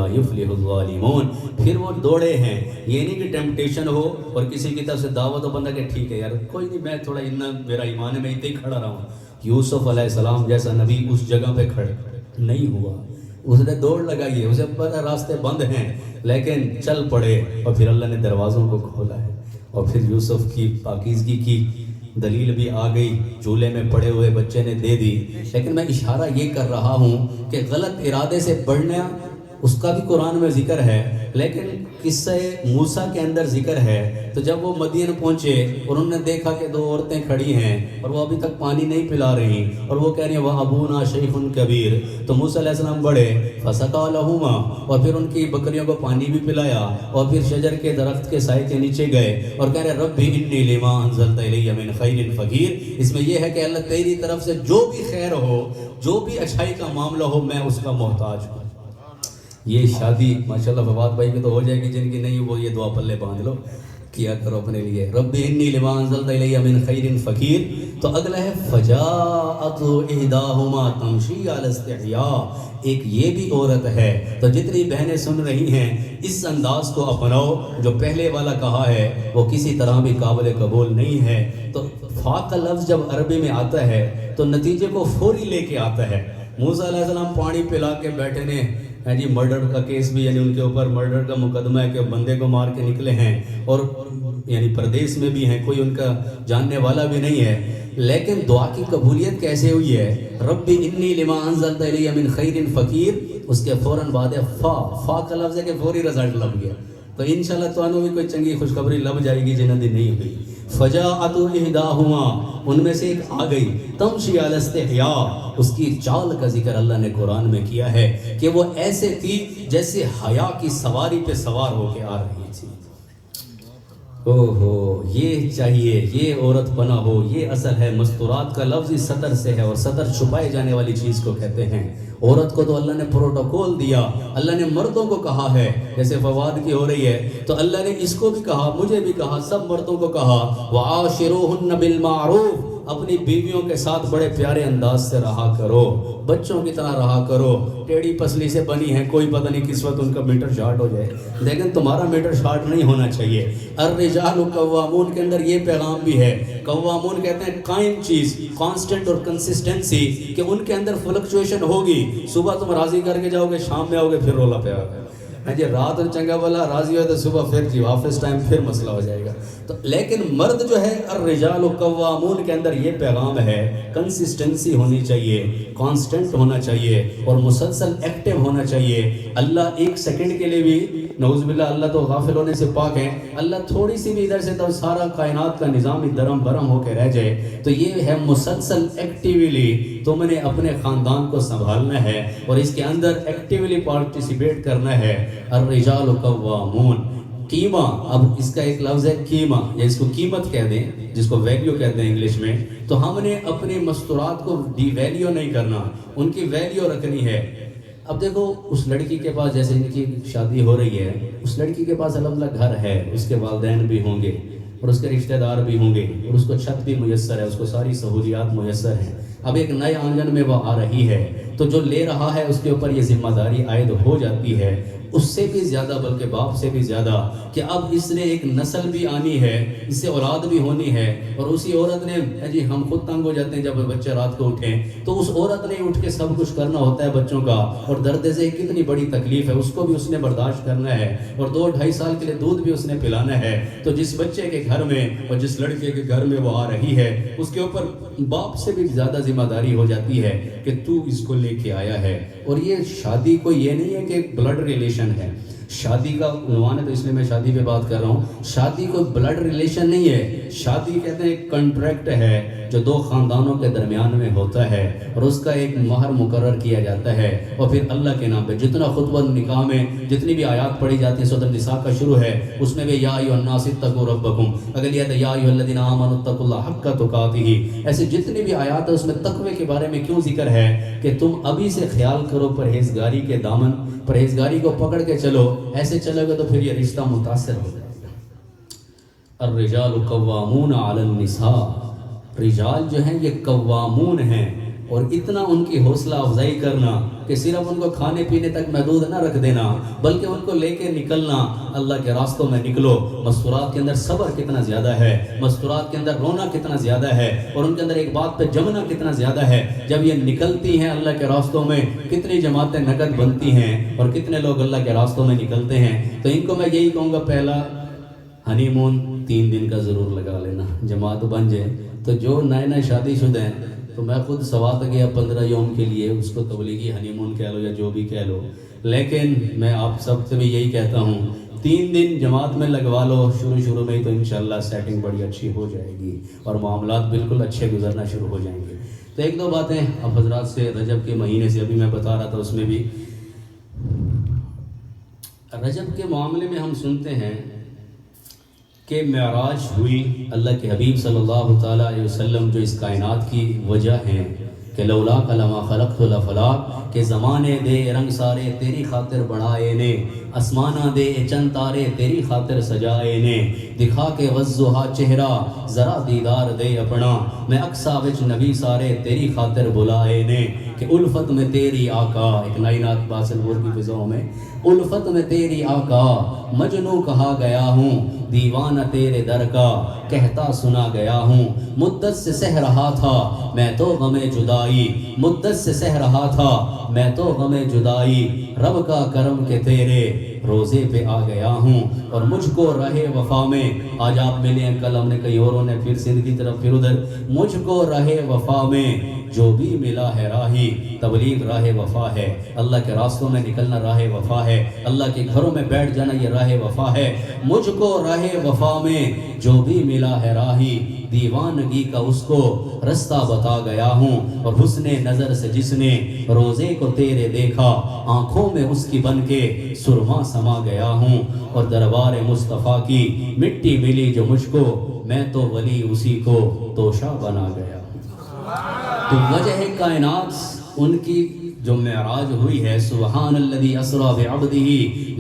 لا یفلح الظالمون. پھر وہ دوڑے ہیں. یہ نہیں کہ ٹیمپٹیشن ہو اور کسی کی طرف سے دعوت ہو بندہ کہ ٹھیک ہے یار کوئی نہیں میں تھوڑا میرا ایمان ہے میں اتنے ہی کھڑا رہا ہوں. یوسف علیہ السلام جیسا نبی اس جگہ پہ کھڑے نہیں ہوا. اس نے دوڑ لگائی ہے, اسے پتہ راستے بند ہیں لیکن چل پڑے اور پھر اللہ نے دروازوں کو کھولا ہے. اور پھر یوسف کی پاکیزگی کی دلیل بھی آ گئی, چولہے میں پڑے ہوئے بچے نے دے دی. لیکن میں اشارہ یہ کر رہا ہوں کہ غلط ارادے سے بڑھنا اس کا بھی قرآن میں ذکر ہے, لیکن قصہ موسیٰ کے اندر ذکر ہے. تو جب وہ مدین پہنچے اور انہوں نے دیکھا کہ دو عورتیں کھڑی ہیں اور وہ ابھی تک پانی نہیں پلا رہی اور وہ کہہ رہی ہیں وَأَبُونَا شَيْخٌ کبیر, تو موسیٰ علیہ السلام بڑھے فَسَقَىٰ لَهُمَا, اور پھر ان کی بکریوں کو پانی بھی پلایا اور پھر شجر کے درخت کے سائے کے نیچے گئے اور کہہ رہے رب انی لما انزلت الی من خیر فقیر. اس میں یہ ہے کہ اللہ تیری طرف سے جو بھی خیر ہو, جو بھی اچھائی کا معاملہ ہو, میں اس کا محتاج ہوں. یہ شادی ماشاءاللہ فواد بھائی کی تو ہو جائے گی, جن کی نہیں وہ یہ دعا پلے باندھ لو, کیا کرو اپنے لیے رب انی لما انزلت الی من خیر فقیر. تو اگلا ہے فجاءت احداہما تمشی علی استحیاء, ایک یہ بھی عورت ہے. تو جتنی بہنیں سن رہی ہیں اس انداز کو اپناؤ جو پہلے والا کہا ہے وہ کسی طرح بھی قابل قبول نہیں ہے. تو فا کا لفظ جب عربی میں آتا ہے تو نتیجے کو فوری لے کے آتا ہے. موسیٰ علیہ السلام پانی پلا کے بیٹھے نے جی مرڈر کا کیس بھی یعنی ان کے اوپر مرڈر کا مقدمہ ہے کہ بندے کو مار کے نکلے ہیں اور یعنی پردیس میں بھی ہیں, کوئی ان کا جاننے والا بھی نہیں ہے. لیکن دعا کی قبولیت کیسے ہوئی ہے رب انی لما انزلت الی من خیر فقیر, اس کے فوراً بعد فا کا لفظ ہے کہ فوری رزلٹ لگ گیا. تو انشاءاللہ تو انہوں بھی کوئی چنگی خوشخبری لگ جائے گی جنہوں نے نہیں ہوئی. فجاءت احداہما, ان میں سے ایک آ گئی, تمشی علی استحیاء, اس کی چال کا ذکر اللہ نے قرآن میں کیا ہے کہ وہ ایسے تھی جیسے حیا کی سواری پہ سوار ہو کے آ رہی تھی. اوہو یہ چاہیے, یہ عورت بنا ہو. یہ اصل ہے مستورات کا لفظ سطر سے ہے اور سطر چھپائے جانے والی چیز کو کہتے ہیں. عورت کو تو اللہ نے پروٹوکول دیا, اللہ نے مردوں کو کہا ہے جیسے فواد کی ہو رہی ہے تو اللہ نے اس کو بھی کہا, مجھے بھی کہا, سب مردوں کو کہا وَعَاشِرُوهُنَّ بِالْمَعْرُوفِ, اپنی بیویوں کے ساتھ بڑے پیارے انداز سے رہا کرو, بچوں کی طرح رہا کرو. ٹیڑھی پسلی سے بنی ہے, کوئی پتہ نہیں کس وقت ان کا میٹر شارٹ ہو جائے, لیکن تمہارا میٹر شارٹ نہیں ہونا چاہیے. الرجال قوامون کے اندر یہ پیغام بھی ہے. قوامون کہتے ہیں قائم چیز, کانسٹنٹ اور کنسسٹنسی, کہ ان کے اندر فلکچویشن ہوگی. صبح تم راضی کر کے جاؤ گے, شام میں آؤ گے پھر رولا پہ آ گئے جی, رات چنگا والا راضی ہو تو صبح پھر جی آفس ٹائم پھر مسئلہ ہو جائے گا. تو لیکن مرد جو ہے الرجال قوامون کے اندر یہ پیغام ہے کنسسٹنسی ہونی چاہیے, کانسٹنٹ ہونا چاہیے اور مسلسل ایکٹیو ہونا چاہیے. اللہ ایک سیکنڈ کے لیے بھی نعوذ باللہ, اللہ تو غافل ہونے سے پاک ہیں, اللہ تھوڑی سی بھی ادھر سے تو سارا کائنات کا نظام ہی درم برم ہو کے رہ جائے. تو یہ ہے مسلسل ایکٹیولی تم نے اپنے خاندان کو سنبھالنا ہے اور اس کے اندر ایکٹیولی پارٹیسپیٹ کرنا ہے. الرجال قوامون, قیمہ, اب اس کا ایک لفظ ہے قیمہ, یا اس کو قیمت کہہ دیں جس کو ویلیو کہتے ہیں انگلش میں. تو ہم نے اپنی مستورات کو ڈی ویلیو نہیں کرنا, ان کی ویلیو رکھنی ہے. اب دیکھو اس لڑکی کے پاس جیسے ان کی شادی ہو رہی ہے, اس لڑکی کے پاس الحمدللہ گھر ہے, اس کے والدین بھی ہوں گے اور اس کے رشتہ دار بھی ہوں گے اور اس کو چھت بھی میسر ہے, اس کو ساری سہولیات میسر ہیں. اب ایک نئے آنگن میں وہ آ رہی ہے تو جو لے رہا ہے اس کے اوپر یہ ذمہ داری عائد ہو جاتی ہے, اس سے بھی زیادہ بلکہ باپ سے بھی زیادہ, کہ اب اس نے ایک نسل بھی آنی ہے, اس سے اولاد بھی ہونی ہے. اور اسی عورت نے جی ہم خود تنگ ہو جاتے ہیں جب بچے رات کو اٹھیں, تو اس عورت نے اٹھ کے سب کچھ کرنا ہوتا ہے بچوں کا, اور درد سے کتنی بڑی تکلیف ہے اس کو بھی اس نے برداشت کرنا ہے, اور 2-2.5 سال کے لیے دودھ بھی اس نے پلانا ہے. تو جس بچے کے گھر میں اور جس لڑکے کے گھر میں وہ آ رہی ہے اس کے اوپر باپ سے بھی زیادہ ذمہ داری ہو جاتی ہے کہ تو اس کو لے کے آیا ہے. اور یہ شادی کو یہ نہیں ہے کہ بلڈ ریلیشن ہے, شادی کا عنوان ہے تو اس لیے میں شادی پہ بات کر رہا ہوں. شادی کوئی بلڈ ریلیشن نہیں ہے, شادی کہتے ہیں ایک کنٹریکٹ ہے جو 2 خاندانوں کے درمیان میں ہوتا ہے اور اس کا ایک مہر مقرر کیا جاتا ہے. اور پھر اللہ کے نام پہ جتنا خطبہ نکاح میں جتنی بھی آیات پڑھی جاتی ہیں, سورۃ النساء کا شروع ہے, اس میں بھی یا ایھا الناس اتقوا ربکم, اگلی آیت یا ایھا الذین آمنوا اتقوا اللہ حق تقاتہ. ایسے جتنی بھی آیات ہیں اس میں تقوی کے بارے میں کیوں ذکر ہے کہ تم ابھی سے خیال کرو, پرہیزگاری کے دامن, پرہیزگاری کو پکڑ کے چلو, ایسے چلو گے تو پھر یہ رشتہ متاثر ہو جائے گا. الرجال قوامون علی النساء, رجال جو ہیں یہ قوامون ہیں, اور اتنا ان کی حوصلہ افزائی کرنا کہ صرف ان کو کھانے پینے تک محدود نہ رکھ دینا بلکہ ان کو لے کے نکلنا، اللہ کے راستوں میں نکلو۔ مستورات کے اندر صبر کتنا زیادہ ہے، مستورات کے اندر رونا کتنا زیادہ ہے، اور ان کے اندر ایک بات پہ جمنا کتنا زیادہ ہے۔ جب یہ نکلتی ہیں اللہ کے راستوں میں کتنی جماعتیں نقد بنتی ہیں اور کتنے لوگ اللہ کے راستوں میں نکلتے ہیں۔ تو ان کو میں یہی کہوں گا، پہلا ہنی مون 3 دن کا ضرور لگا لینا، جماعت بن جائے۔ تو جو نئے شادی شدہ ہیں تو میں خود سوات گیا 15 یوم کے لیے، اس کو تبلیغی ہنی مون کہہ لو یا جو بھی کہہ لو، لیکن میں آپ سب سے بھی یہی کہتا ہوں 3 دن جماعت میں لگوا لو شروع میں ہی، تو انشاءاللہ سیٹنگ بڑی اچھی ہو جائے گی اور معاملات بالکل اچھے گزرنا شروع ہو جائیں گے۔ تو 1-2 باتیں اب حضرات سے رجب کے مہینے سے ابھی میں بتا رہا تھا، اس میں بھی رجب کے معاملے میں ہم سنتے ہیں کہ معراج ہوئی، اللہ کے حبیب صلی اللہ تعالیٰ علیہ وسلم جو اس کائنات کی وجہ ہیں کہ لولاک لما خلقت الافلاک، کہ زمانے دے رنگ سارے تیری خاطر بڑھائے نے، اسمانہ دے چند تارے تیری خاطر سجائے نے، دکھا کے وضحا چہرہ ذرا دیدار دے اپنا، میں اقصا وچ نبی سارے تیری خاطر بلائے نے، کہ الفت میں تیری آقا، ایک نائنات باسل بور کی فضاؤں میں، الفت میں تیری آقا مجنوں کہا گیا ہوں، دیوانہ تیرے در کا کہتا سنا گیا ہوں، مدت سے سہ رہا تھا میں تو غم جدائی، مدت سے سہ رہا تھا میں تو غم جدائی، رب کا کرم کے تیرے روزے پہ آ گیا ہوں، اور مجھ کو راہ وفا میں، آج آپ ملے ہیں کل ہم نے کئی اوروں نے پھر سندھ کی طرف پھر ادھر، مجھ کو راہ وفا میں جو بھی ملا ہے راہی، تبلیغ راہ وفا ہے، اللہ کے راستوں میں نکلنا راہ وفا ہے، اللہ کے گھروں میں بیٹھ جانا یہ راہ وفا ہے، مجھ کو راہ وفا میں جو بھی ملا ہے راہی، دیوانگی کا اس کو رستہ بتا گیا ہوں، اور حسن نظر سے جس نے روزے کو تیرے دیکھا، آنکھوں میں اس کی بن کے سرما سما گیا ہوں، اور دربار مصطفیٰ کی مٹی ملی جو مجھ کو، میں تو ولی اسی کو توشہ بنا گیا ہوں۔ تو وجہ کائنات ان کی جو معراج ہوئی ہے، سبحان الذی اسری بعبدہ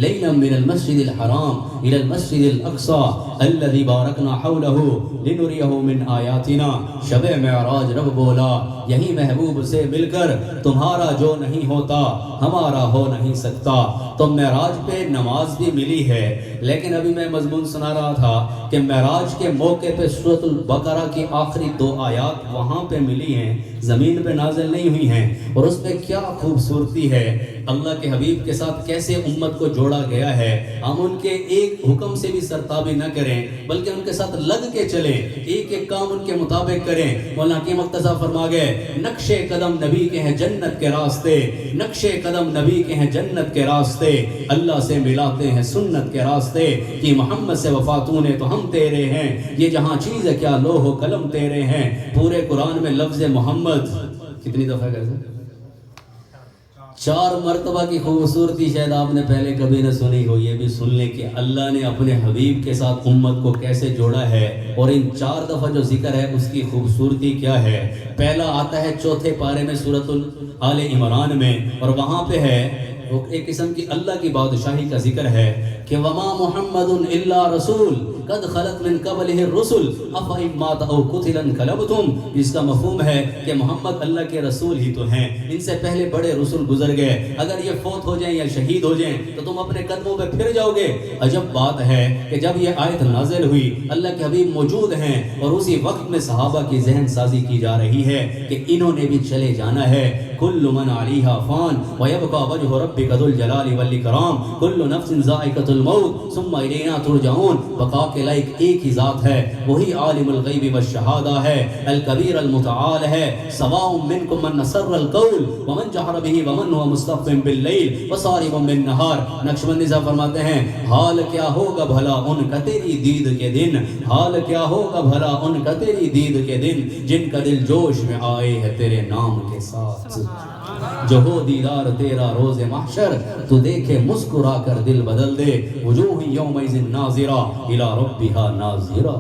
لیلا من المسجد الحرام الى المسجد الاقصى الذی بارکنا حولہ لنریہ من آیاتنا، شب معراج رب بولا یہی محبوب سے مل کر تمہارا جو نہیں ہوتا ہمارا ہو نہیں سکتا۔ تو معراج پہ نماز بھی ملی ہے، لیکن ابھی میں مضمون سنا رہا تھا کہ معراج کے موقع پہ سورۃ البقرہ کی آخری 2 آیات وہاں پہ ملی ہیں، زمین پہ نازل نہیں ہوئی ہیں، اور اس میں کیا خوبصورتی ہے، اللہ کے حبیب کے ساتھ کیسے امت کو جوڑا گیا ہے۔ ہم ان کے ایک حکم سے بھی سرتابی نہ کریں بلکہ ان کے ساتھ لگ کے چلیں، ایک ایک کام ان کے مطابق کریں۔ مولانا حکیم مختصر فرما گئے، نقش قدم نبی کے ہیں جنت کے راستے، نقش قدم نبی کے ہیں جنت کے راستے، اللہ سے ملاتے ہیں سنت کے راستے، کہ محمد سے وفاتوں نے تو ہم تیرے ہیں، یہ جہاں چیز ہے کیا لوح و قلم تیرے ہیں۔ پورے قرآن میں لفظ محمد کتنی دفعہ کہتے ہیں؟ 4 مرتبہ کی خوبصورتی شاید آپ نے پہلے کبھی نہ سنی ہو، یہ بھی سن لیں کہ اللہ نے اپنے حبیب کے ساتھ امت کو کیسے جوڑا ہے، اور ان 4 دفعہ جو ذکر ہے اس کی خوبصورتی کیا ہے۔ پہلا آتا ہے 4 پارے میں سورۃ آل عمران میں، اور وہاں پہ ہے ایک قسم کی اللہ کی بادشاہی کا ذکر ہے کہ وما محمد الا رسول قد خلت من قبلہ الرسل افإن مات او قتل انقلبتم، جس کا مفہوم ہے کہ محمد اللہ کے رسول ہی تو ہیں، ان سے پہلے بڑے رسول گزر گئے، اگر یہ فوت ہو جائیں یا شہید ہو جائیں تو تم اپنے قدموں پہ پھر جاؤ گے۔ عجب بات ہے کہ جب یہ آیت نازل ہوئی اللہ کے حبیب موجود ہیں، اور اسی وقت میں صحابہ کی ذہن سازی کی جا رہی ہے کہ انہوں نے بھی چلے جانا ہے، کل من علیہا فان ویبقى وجہ ربک ذو الجلال والاکرام، کل نفس ذائقۃ الموت ثم الینا ترجعون۔ بقا کے لائق ایک ہی ذات ہے، وہی عالم الغیب والشہادہ ہے، الکبیر المتعال ہے، سواء منکم من نسر القول ومن جہر به ومن هو مستخف باللیل وصارم بالنہار۔ نقشبندی صاحب فرماتے ہیں حال کیا ہوگا بھلا ان کا تیری دید کے دن، حال کیا ہوگا بھلا ان کا تیری دید کے دن، جن کا دل جوش میں آئے ہے تیرے نام کے ساتھ، جو ہو دیدار تیرا روز محشر، تو دیکھے مسکرا کر دل بدل دے، وجوہ یومئذ ناظرہ الی ربہا ناظرہ۔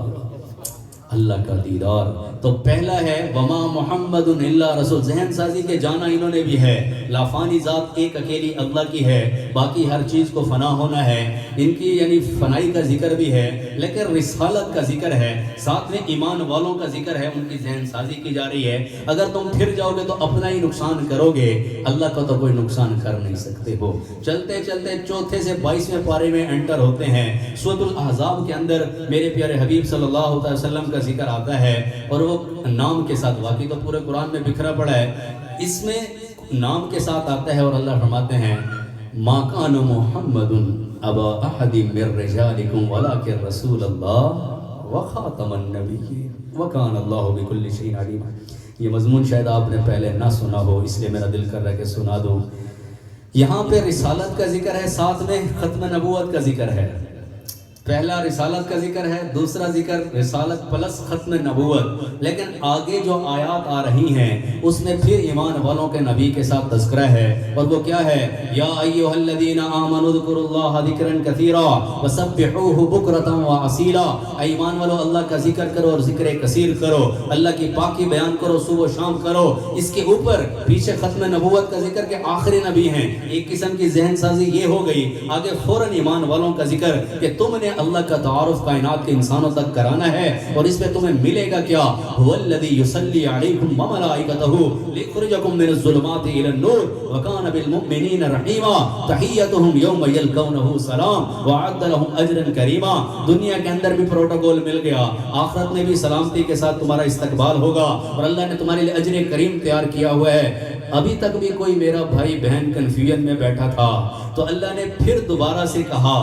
اللہ کا دیدار۔ تو پہلا ہے وما محمد الا رسول، ذہن سازی کے جانا انہوں نے بھی ہے، لافانی ذات ایک اکیلی اللہ کی ہے، باقی ہر چیز کو فنا ہونا ہے، ان کی یعنی فنائی کا ذکر بھی ہے، لیکن رسالت کا ذکر ہے، ساتھ میں ایمان والوں کا ذکر ہے، ان کی ذہن سازی کی جا رہی ہے۔ اگر تم پھر جاؤ گے تو اپنا ہی نقصان کرو گے، اللہ کا تو کوئی نقصان کر نہیں سکتے ہو۔ چلتے چلتے چوتھے سے 22ویں پارے میں انٹر ہوتے ہیں۔ سورۃ الاحزاب کے اندر میرے پیارے حبیب صلی اللہ علیہ وسلم کا ذکر آتا ہے، اور وہ نام کے ساتھ، باقی تو پورے قرآن میں بکھرا پڑا ہے، اس میں نام کے ساتھ آتا ہے، اور اللہ فرماتے ہیں ما کان محمد ابا احد من رجالکم ولکن رسول اللہ وخاتم النبیین وکان اللہ بکل شیء علیم۔ یہ مضمون شاید آپ نے پہلے نہ سنا ہو، اس لیے میرا دل کر رہا ہے کہ سنا دوں۔ یہاں پہ رسالت کا ذکر ہے، ساتھ میں ختم نبوت کا ذکر ہے۔ پہلا رسالت کا ذکر ہے، دوسرا ذکر رسالت پلس ختم نبوت، لیکن آگے جو آیات آ رہی ہیں اس میں پھر ایمان والوں کے نبی کے ساتھ تذکرہ ہے، اور وہ کیا ہے؟ یا ایھا الذین آمنوا اذکروا اللہ ذکرا کثیرا وسبحوہ بکرۃ واصیلا، اے ایمان والو اللہ کا ذکر کرو اور ذکر کثیر کرو، اللہ کی پاکی بیان کرو، صبح و شام کرو۔ اس کے اوپر پیچھے ختم نبوت کا ذکر کہ آخری نبی ہیں، ایک قسم کی ذہن سازی یہ ہو گئی، آگے فوراً ایمان والوں کا ذکر کہ تم نے اللہ کا تعارف کائنات کے انسانوں تک کرانا ہے، اور اس پہ تمہیں ملے گا کیا؟ هو الذی یصلی علیکم وملائکتہ لیخرجکم من الظلمات الی النور وکان بالمؤمنین رحیما تحیتہم یوم یلقونہ سلام وعد لہم اجرا کریما۔ دنیا کے اندر بھی پروٹوکول مل گیا، آخرت میں بھی سلامتی کے ساتھ تمہارا استقبال ہوگا، اور اللہ نے تمہارے لیے اجر کریم تیار کیا ہوا ہے۔ ابھی تک بھی کوئی میرا بھائی بہن کنفیوژن میں بیٹھا تھا، تو اللہ نے پھر دوبارہ سے کہا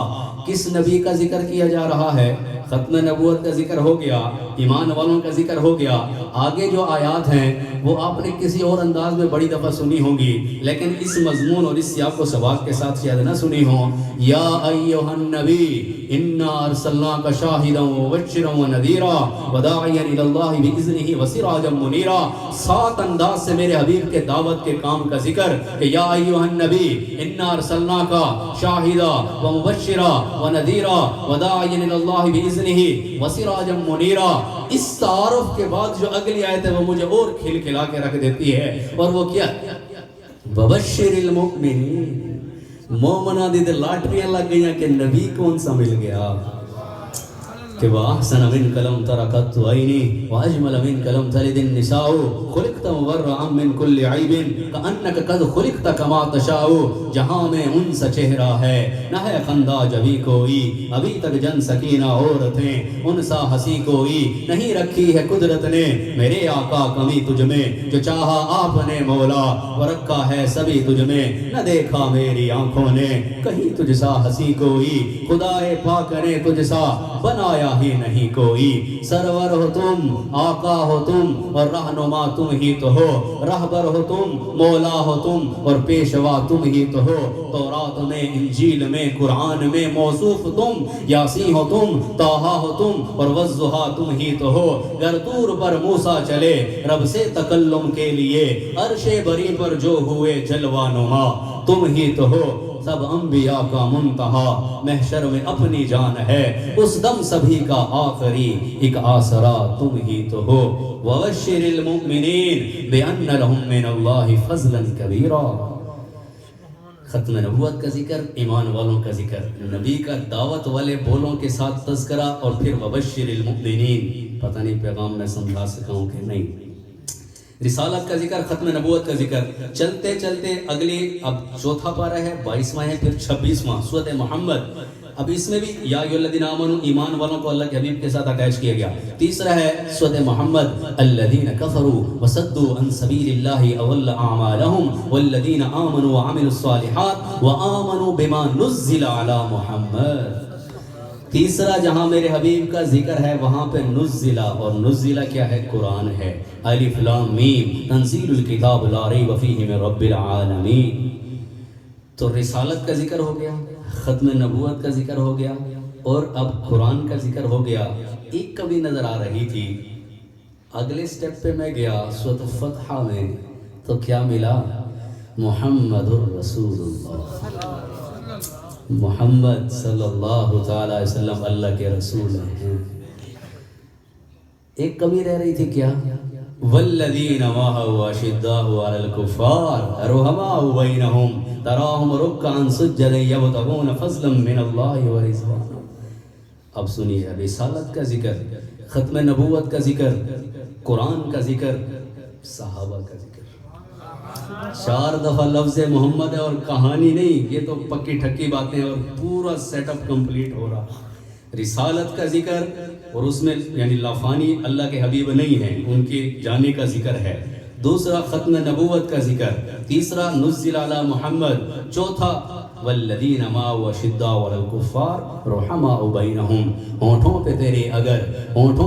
کس نبی کا ذکر کیا جا رہا ہے؟ ختم نبوت کا ذکر ہو گیا، ایمان والوں کا ذکر ہو گیا، آگے جو آیات ہیں وہ آپ نے کسی اور انداز میں بڑی دفعہ سنی ہوں گی، لیکن اس مضمون اور اس سیاق و سباق کے ساتھ شاید نہ سنی ہوں۔ یا ایھا النبی انا ارسلناک شاہدا ومبشرا ونذیرا وداعیا الی اللہ باذنہ وسراجا منیرا۔ 7 انداز سے میرے حبیب کے دعوت کے کام کا ذکر کہ یا ایھا النبی انا ارسلناک شاہدا ومبشرا ونذیرا وداعیا الی اللہ باذنہ وسراجا منیرا۔ اس تعارف کے بعد جو اگلی آیت ہے وہ مجھے اور کھل کھلا کے رکھ دیتی ہے، اور وہ کیا؟ وبشر المؤمنین، مومنہ دی لاٹریاں لگ گئیں کہ نبی کون سا مل گیا کہ وَأَحْسَنَ مِنْكَ لَمْ تَرَ قَطُّ عَيْنِي وَأَجْمَلَ مِنْكَ لَمْ تَلِدِ النِّسَاءُ خُلِقْتَ مُبَرَّئًا مِنْ كُلِّ عَيْبٍ كَأَنَّكَ قَدْ خُلِقْتَ كَمَا تَشَاءُ۔ جہاں میں ان سا چہرہ ہے نہ ہے خندہ جبھی کوئی، ابھی تک جن سکینہ عورتیں ان سا ہنسی کوئی نہیں رکھی ہے قدرت نے میرے آقا کمی تجھ میں، جو چاہا آپ نے مولا وہ رکھا ہے سبھی تجھ میں، نہ دیکھا میری آنکھوں نے کہیں تجھ سا ہنسی کوئی، خدائے پاک نے تجھ سا بنایا ہی نہیں کوئی۔ سرور ہو تم، آقا ہو تم، اور رہنما تم ہی تو ہو، رہبر ہو تم، مولا ہو تم، اور پیشوا تم ہی تو ہو۔ تورات میں، انجیل میں، قرآن میں موصوف تم، یاسین ہو تم، طٰہٰ ہو تم، اور والضحیٰ تم ہی تو ہو۔ گر طور پر موسیٰ چلے رب سے تکلم کے لیے، عرش بری پر جو ہوئے جلوہ نما تم ہی تو ہو۔ سب انبیاء کا منتہا محشر میں اپنی جان ہے، اس دم سبھی کا آخری ایک آسرا تم ہی تو ہو۔ وَبَشِّرِ الْمُؤْمِنِينَ بِأَنَّ لَهُم مِّنَ اللَّهِ فَضْلًا كَبِيرًا۔ ختم نبوت کا ذکر، ایمان والوں کا ذکر، نبی کا دعوت والے بولوں کے ساتھ تذکرہ، اور پھر وَبَشِّرِ الْمُؤْمِنِينَ۔ پتہ نہیں پیغام میں سمجھا سکا ہوں کہ نہیں۔ رسالت کا ذکر، ختم نبوت کا ذکر، چلتے چلتے اگلی اب چوتھا پارہ ہے، 22واں ہے، پھر 26واں سورۃ محمد۔ اب اس میں بھی یا ایھا الذین آمنوا، ایمان والوں کو اللہ کے حبیب کے ساتھ اٹیچ کیا گیا۔ تیسرا ہے سورۃ محمد، الذین کفروا وصدوا عن سبیل اللہ اضل اعمالهم والذین آمنوا وعملوا الصالحات وآمنوا بما نزل علی محمد۔ تیسرا جہاں میرے حبیب کا ذکر ہے وہاں پہ نزلہ، اور نزلہ کیا ہے؟ قرآن ہے۔ الف لام میم تنزیل الکتاب لا ریب فیہ من رب العالمین۔ تو رسالت کا ذکر ہو گیا، ختم نبوت کا ذکر ہو گیا، اور اب قرآن کا ذکر ہو گیا۔ ایک کبھی نظر آ رہی تھی، اگلے سٹیپ پہ میں گیا سورۃ فتح میں، تو کیا ملا؟ محمد الرسول اللہ، محمد صلی اللہ تعالی علیہ وسلم اللہ کے رسول ہیں۔ ایک کمی رہ رہی تھی کیا؟ والذین معه اشداء علی الکفار رحماء بینہم تراہم رکعا سجدا یبتغون فضلا من اللہ ورضوانا۔ اب سنیے رسالت کا ذکر، ختم نبوت کا ذکر، قرآن کا ذکر، صحابہ کا ذکر، 4 دفعہ لفظ محمد ہے اور کہانی نہیں، یہ تو پکی ٹھکی باتیں اور پورا سیٹ اپ کمپلیٹ ہو رہا۔ رسالت کا ذکر اور اس میں یعنی لافانی اللہ کے حبیب نہیں ہیں، ان کے جانے کا ذکر ہے۔ دوسرا ختم نبوت کا ذکر، تیسرا نزل علی محمد، چوتھا والذین معه اشداء علی الکفار رحماء بینہم۔ ہونٹوں پہ تیرے اگر ہونٹوں